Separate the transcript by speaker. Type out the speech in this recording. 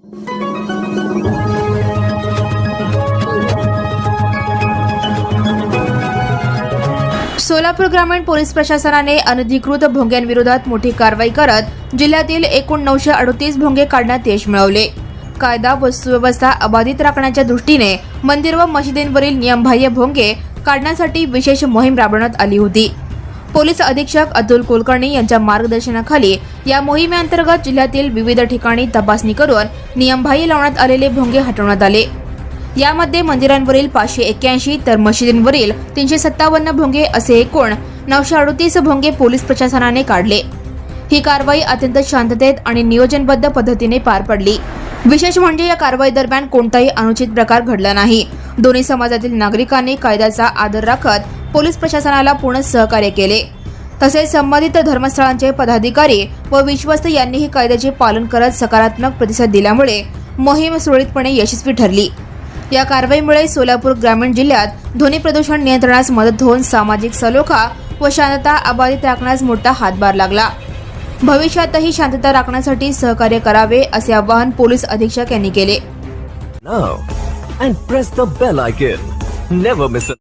Speaker 1: सोलापूर ग्रामीण पोलीस प्रशासनाने अनधिकृत भोंग्यांविरोधात मोठी कारवाई करत जिल्ह्यातील एकूण 938 भोंगे काढण्यात यश मिळवले. कायदा व सुव्यवस्था अबाधित राखण्याच्या दृष्टीने मंदिर व मशिदींवरील नियमबाह्य भोंगे काढण्यासाठी विशेष मोहीम राबवण्यात आली होती. पोलीस अधीक्षक अतुल कुलकर्णी यांच्या मार्गदर्शनाखाली या मोहिमेअंतर्गत जिल्ह्यातील विविध ठिकाणी तपासणी करून नियमबाह्य लावण्यात आलेले भोंगे हटवण्यात आले. यामध्ये मंदिरांवरील 581 तर मशिदींवरील 357 भोंगे असे एकूण 938 भोंगे पोलीस प्रशासनाने काढले. ही कारवाई अत्यंत शांततेत आणि नियोजनबद्ध पद्धतीने पार पडली. विशेष म्हणजे या कारवाई दरम्यान कोणताही अनुचित प्रकार घडला नाही. दोन्ही समाजातील नागरिकांनी कायद्याचा आदर राखत पोलीस प्रशासनाला पूर्ण सहकार्य केले. तसेच संबंधित धर्मस्थळांचे पदाधिकारी व विश्वस्त यांनीही कायद्याचे पालन करत सकारात्मक प्रतिसाद दिल्यामुळे मोहीम सुरळीतपणे यशस्वी ठरली. या कारवाईमुळे सोलापूर ग्रामीण जिल्ह्यात ध्वनी प्रदूषण नियंत्रणास मदत होऊन सामाजिक सलोखा व शांतता अबाधित राखण्यास मोठा हातभार लागला. भविष्यातही शांतता राखण्यासाठी सहकार्य करावे असे आवाहन पोलीस अधीक्षक यांनी केले.
Speaker 2: Now and press the bell icon. Never miss a